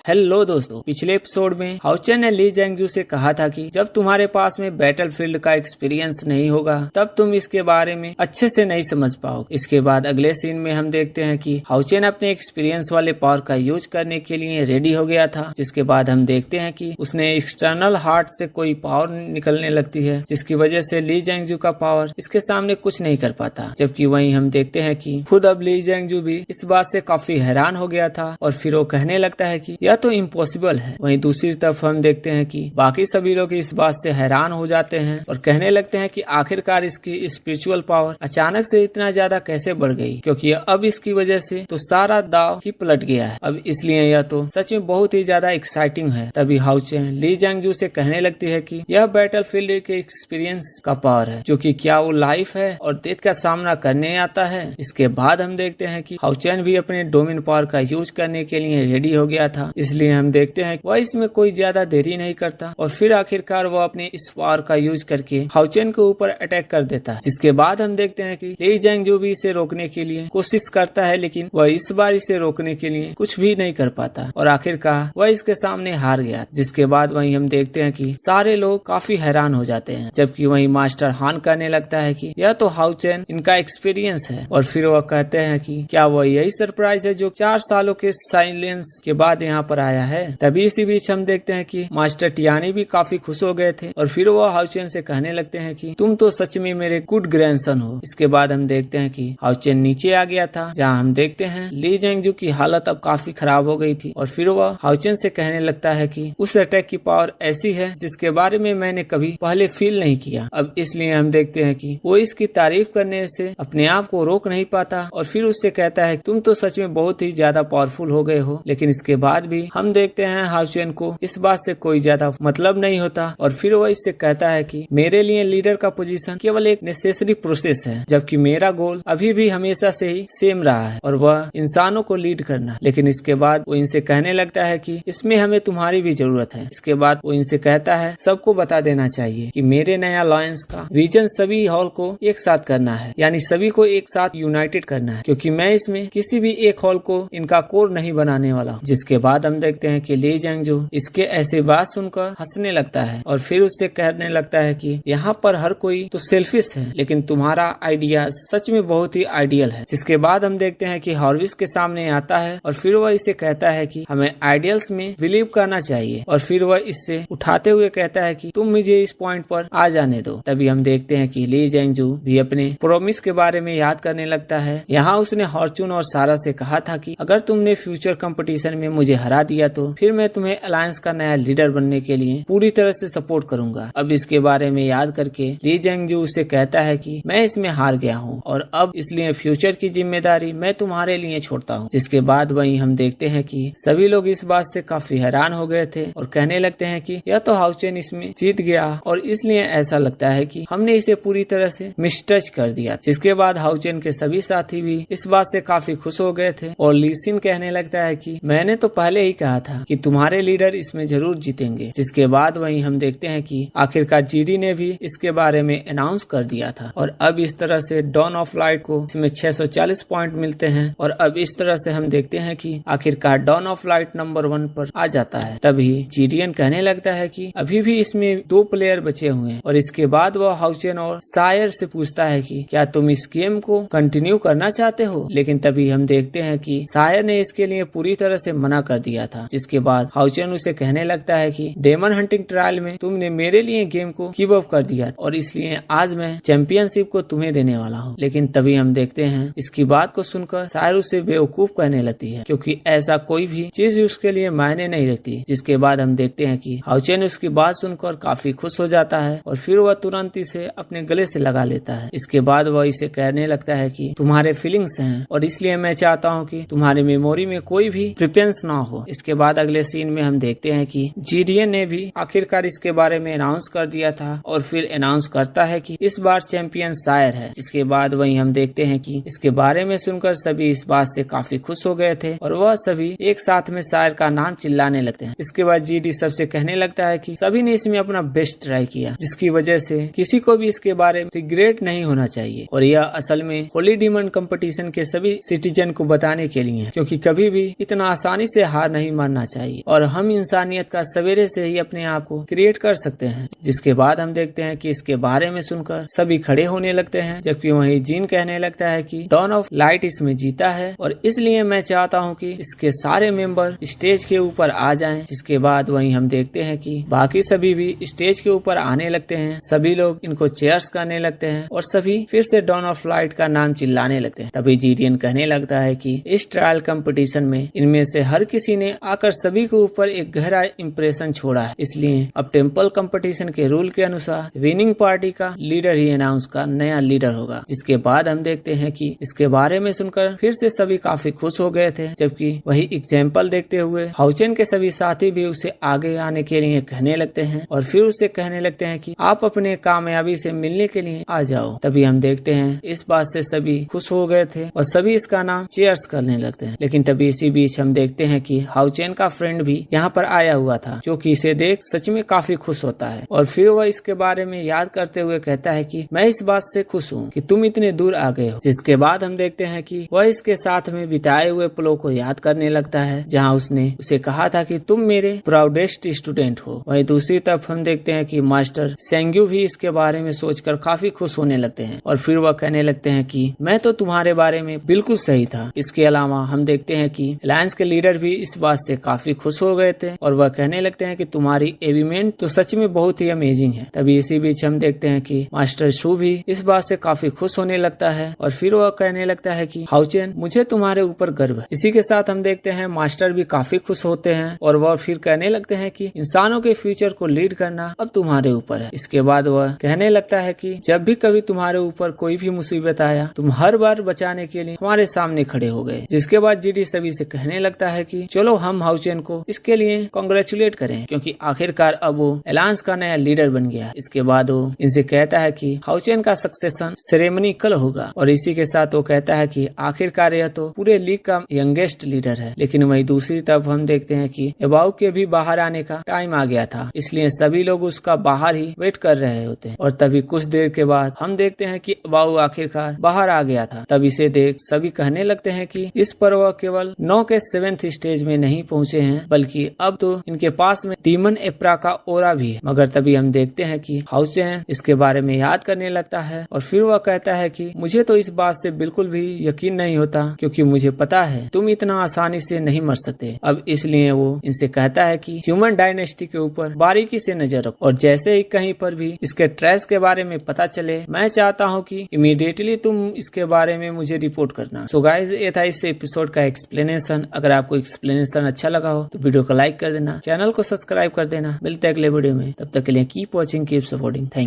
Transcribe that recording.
Hello दोस्तों, पिछले episode में हाउचेन ने ली जैंगजू से कहा था कि जब तुम्हारे पास में बैटलफील्ड का एक्सपीरियंस नहीं होगा तब तुम इसके बारे में अच्छे से नहीं समझ पाओगे। इसके बाद अगले सीन में हम देखते हैं कि हाउचेन अपने एक्सपीरियंस वाले पावर का यूज करने के लिए रेडी हो गया था। जिसके बाद हम देखते हैं कि उसने एक्सटर्नल हार्ट से कोई पावर निकलने लगती है, जिसकी वजह से ली जैंगजू का पावर इसके सामने कुछ नहीं कर पाता। जबकि वहीं हम देखते हैं कि खुद अब ली जैंगजू भी इस बात से काफी हैरान हो गया था और फिर वो कहने लगता है कि यह तो इम्पॉसिबल है। वहीं दूसरी तरफ हम देखते हैं कि बाकी सभी लोग इस बात से हैरान हो जाते हैं और कहने लगते हैं कि आखिरकार इसकी स्पिरिचुअल पावर अचानक से इतना ज्यादा कैसे बढ़ गई, क्योंकि अब इसकी वजह से तो सारा दाव ही पलट गया है। अब इसलिए यह तो सच में बहुत ही ज्यादा एक्साइटिंग है। तभी हाउचेन ली जैंगजू से कहने लगती है कि यह बैटलफील्ड के एक्सपीरियंस का पावर है, जो कि क्या वो लाइफ है और डेथ का सामना करने आता है। इसके बाद हम देखते हैं कि हाउचेन भी अपने डोमिन पावर का यूज करने के लिए रेडी हो गया था। इसलिए हम देखते हैं वह इसमें कोई ज्यादा देरी नहीं करता और फिर आखिरकार वह अपने इस पावर का यूज करके हाउचेन के ऊपर अटैक कर देता है। जिसके बाद हम देखते हैं कि ली जैंगजू भी इसे रोकने के लिए कोशिश करता है, लेकिन वह इस बार इसे रोकने के लिए कुछ भी नहीं कर पाता और आखिरकार वह इसके सामने हार गया। जिसके बाद वहीं हम देखते हैं कि सारे लोग काफी हैरान हो जाते हैं, जबकि वहीं मास्टर हान करने लगता है कि यह तो हाउचेन इनका एक्सपीरियंस है। और फिर वह कहते हैं कि क्या वह यही सरप्राइज है जो 4 सालों के साइलेंस के बाद यहाँ पर आया है। तभी इसी बीच हम देखते हैं कि मास्टर टियानी भी काफी खुश हो गए थे और फिर वो हाउचेन से कहने लगते हैं कि तुम तो सच में मेरे गुड ग्रैंडसन हो। इसके बाद हम देखते हैं कि हाउचेन नीचे आ गया था, जहाँ हम देखते हैं ली जैंगजू की हालत अब काफी खराब हो गई थी और फिर वह हाउचेन से कहने लगता है कि उस अटैक की पावर ऐसी है जिसके बारे में मैंने कभी पहले फील नहीं किया। अब इसलिए हम देखते हैं कि वो इसकी तारीफ करने से अपने आप को रोक नहीं पाता और फिर उससे कहता है तुम तो सच में बहुत ही ज्यादा पावरफुल हो गए हो। लेकिन इसके बाद भी हम देखते हैं हाउचेन को इस बात से कोई ज्यादा मतलब नहीं होता और फिर वह इससे कहता है कि मेरे लिए लीडर का पोजीशन केवल एक नेसेसरी प्रोसेस है, जबकि मेरा गोल अभी भी हमेशा से ही सेम रहा है और वह इंसानों को लीड करना। लेकिन इसके बाद वो इनसे कहने लगता है कि इसमें हमें तुम्हारी भी जरूरत है। इसके बाद वो इनसे कहता है सबको बता देना चाहिए कि मेरे नया अलायंस का विजन सभी हॉल को एक साथ करना है, यानी सभी को एक साथ यूनाइटेड करना है, क्योंकि मैं इसमें किसी भी एक हॉल को इनका कोर नहीं बनाने वाला। जिसके बाद हम देखते हैं कि ली जैंगजू इसके ऐसे बात सुनकर हंसने लगता है और फिर उससे कहने लगता है कि यहाँ पर हर कोई तो सेल्फिश है, लेकिन तुम्हारा आइडिया सच में बहुत ही आइडियल है। जिसके बाद हम देखते हैं कि हॉर्विस के सामने आता है और फिर वह इसे कहता है कि हमें आइडियल्स में बिलीव करना चाहिए और फिर वह इससे उठाते हुए कहता है कि तुम मुझे इस पॉइंट पर आ जाने दो। तभी हम देखते हैं कि ली जैंगजू भी अपने प्रोमिस के बारे में याद करने लगता है। यहाँ उसने हॉर्चून और सारा से कहा था कि अगर तुमने फ्यूचर कंपटीशन में मुझे हरा दिया तो फिर मैं तुम्हें अलायंस का नया लीडर बनने के लिए पूरी तरह से सपोर्ट करूंगा। अब इसके बारे में याद करके ली जैंगजू उससे कहता है कि मैं इसमें हार गया हूँ और अब इसलिए फ्यूचर की जिम्मेदारी मैं तुम्हारे लिए छोड़ता हूँ। जिसके बाद वहीं हम देखते हैं कि सभी लोग इस बात से काफी हैरान हो गए थे और कहने लगते हैं कि यह तो हाउचेन इसमें जीत गया और इसलिए ऐसा लगता है कि हमने इसे पूरी तरह से मिसटच कर दिया। जिसके बाद हाउचेन के सभी साथी भी इस बात से काफी खुश हो गए थे और ली सिन कहने लगता है कि मैंने तो पहले ही कहा था कि तुम्हारे लीडर इसमें जरूर जीतेंगे। जिसके बाद वहीं हम देखते हैं कि आखिरकार जीडी ने भी इसके बारे में अनाउंस कर दिया था और अब इस तरह से डॉन ऑफ लाइट को इसमें 640 पॉइंट मिलते हैं और अब इस तरह से हम देखते हैं कि आखिरकार डॉन ऑफ लाइट नंबर 1 पर आ जाता है। तभी जीडीएन कहने लगता है कि अभी भी इसमें 2 प्लेयर बचे हुए हैं और इसके बाद वह हाउचेन और सायर से पूछता है कि क्या तुम इस गेम को कंटिन्यू करना चाहते हो। लेकिन तभी हम देखते हैं कि सायर ने इसके लिए पूरी तरह से मना कर दिया था। जिसके बाद हाउचेन उसे कहने लगता है कि डेमन हंटिंग ट्रायल में तुमने मेरे लिए गेम को गिव अप कर दिया और इसलिए आज मैं चैंपियनशिप को तुम्हें देने वाला हूँ। लेकिन तभी हम देखते हैं इसकी बात को सुनकर सायर उसे बेवकूफ कहने लगती है, क्योंकि ऐसा कोई भी चीज उसके लिए मायने नहीं रखती। जिसके बाद हम देखते हैं कि हाउचेन उसकी बात सुनकर काफी खुश हो जाता है और फिर वह तुरंत इसे अपने गले से लगा लेता है। इसके बाद वह इसे कहने लगता है कि तुम्हारे फीलिंग्स हैं और इसलिए मैं चाहता हूँ कि तुम्हारी मेमोरी में कोई भी प्रिपेंस ना हो। इसके बाद अगले सीन में हम देखते हैं कि जीडीएन ने भी आखिरकार इसके बारे में अनाउंस कर दिया था और फिर अनाउंस करता है कि इस बार चैंपियन सायर है। जिसके बाद वहीं हम देखते हैं कि इसके बारे में सुनकर सभी इस बात से काफी खुश हो गए थे और वह सभी एक साथ में सायर का नाम चिल्लाने लगते हैं। इसके बाद जीडी सबसे कहने लगता है कि सभी ने इसमें अपना बेस्ट ट्राई किया, जिसकी वजह से किसी को भी इसके बारे में रिग्रेट नहीं होना चाहिए और यह असल में होली डीमन कंपटीशन के सभी सिटीजन को बताने के लिए है, क्योंकि कभी भी इतना आसानी से हार नहीं मरना चाहिए और हम इंसानियत का सवेरे से ही अपने आप को क्रिएट कर सकते हैं। जिसके बाद हम देखते हैं कि इसके बारे में सुनकर सभी खड़े होने लगते हैं, जबकि वहीं जीन कहने लगता है कि डॉन ऑफ लाइट इसमें जीता है और इसलिए मैं चाहता हूं कि इसके सारे मेंबर स्टेज के ऊपर आ जाएं। जिसके बाद वहीं हम देखते हैं कि बाकी सभी भी स्टेज के ऊपर आने लगते हैं। सभी लोग इनको चेयर्स करने लगते हैं और सभी फिर से डॉन ऑफ लाइट का नाम चिल्लाने लगते हैं। तभी जीडियन कहने लगता है कि इस ट्रायल कंपटीशन में इनमें से हर किसी ने आकर सभी के ऊपर एक गहरा इंप्रेशन छोड़ा है, इसलिए अब टेम्पल कंपटीशन के रूल के अनुसार विनिंग पार्टी का लीडर ही अनाउंस का नया लीडर होगा। जिसके बाद हम देखते हैं कि इसके बारे में सुनकर फिर से सभी काफी खुश हो गए थे, जबकि वही एग्जाम्पल देखते हुए हाउचेन के सभी साथी भी उसे आगे आने के लिए कहने लगते हैं और फिर उसे कहने लगते हैं कि आप अपने कामयाबी से मिलने के लिए आ जाओ। तभी हम देखते हैं इस बात से सभी खुश हो गए थे और सभी इसका नाम चेयर्स करने लगते हैं। लेकिन तभी इसी बीच हम देखते हैं कि हाउचेन का फ्रेंड भी यहाँ पर आया हुआ था, जो कि इसे देख सच में काफी खुश होता है और फिर वह इसके बारे में याद करते हुए कहता है कि मैं इस बात से खुश हूँ कि तुम इतने दूर आ गए हो। जिसके बाद हम देखते हैं कि वह इसके साथ में बिताए हुए पलों को याद करने लगता है, जहाँ उसने उसे कहा था कि तुम मेरे प्राउडेस्ट स्टूडेंट हो। वहीं दूसरी तरफ हम देखते हैं कि मास्टर सेंग्यू भी इसके बारे में सोचकर काफी खुश होने लगते हैं और फिर वह कहने लगते हैं कि मैं तो तुम्हारे बारे में बिल्कुल सही था। इसके अलावा हम देखते हैं कि अलायंस के लीडर भी इस बात से काफी खुश हो गए थे और वह कहने लगते हैं कि तुम्हारी एविमेंट तो सच में बहुत ही अमेजिंग है। तभी इसी बीच हम देखते हैं कि मास्टर शू भी इस बात से काफी खुश होने लगता है और फिर वह कहने लगता है कि हाउचेन मुझे तुम्हारे ऊपर गर्व है। इसी के साथ हम देखते हैं मास्टर भी काफी खुश होते हैं और वह फिर कहने लगते हैं कि इंसानों के फ्यूचर को लीड करना अब तुम्हारे ऊपर है। इसके बाद वह कहने लगता है कि जब भी कभी तुम्हारे ऊपर कोई भी मुसीबत आया तुम हर बार बचाने के लिए हमारे सामने खड़े हो गए। जिसके बाद जीडी सभी से कहने लगता है कि चलो हम हाउचेन को इसके लिए कांग्रेचुलेट करें, क्योंकि आखिरकार अब वो अलायंस का नया लीडर बन गया। इसके बाद वो इनसे कहता है कि हाउचेन का सक्सेशन सेरेमनी कल होगा और इसी के साथ वो कहता है कि आखिरकार यह तो पूरे लीग का यंगेस्ट लीडर है। लेकिन वही दूसरी तरफ हम देखते हैं कि एबाउ के भी बाहर आने का टाइम आ गया था, इसलिए सभी लोग उसका बाहर ही वेट कर रहे होते हैं। और तभी कुछ देर के बाद हम देखते हैं कि एबाउ आखिरकार बाहर आ गया था। तब इसे देख सभी कहने लगते हैं कि इस पर वह केवल 9 के 7th स्टेज में नहीं पहुंचे हैं, बल्कि अब तो इनके पास में डीमन एप्रा का ओरा भी है। मगर तभी हम देखते हैं कि हाउचेन इसके बारे में याद करने लगता है और फिर वह कहता है कि मुझे तो इस बात से बिल्कुल भी यकीन नहीं होता, क्योंकि मुझे पता है तुम इतना आसानी से नहीं मर सकते। अब इसलिए वो इनसे कहता है कि ह्यूमन डायनेस्टी के ऊपर बारीकी से नजर रखो और जैसे ही कहीं पर भी इसके ट्रैश के बारे में पता चले, मैं चाहता हूँ कि इमीडिएटली तुम इसके बारे में मुझे रिपोर्ट करना। सो गाइज, ये था इस एपिसोड का एक्सप्लेनेशन। अगर आपको एक्सप्लेनेशन अच्छा लगा हो तो वीडियो को लाइक कर देना, चैनल को सब्सक्राइब कर देना। मिलते हैं अगले वीडियो में, तब तक के लिए keep watching, keep supporting. Thank you.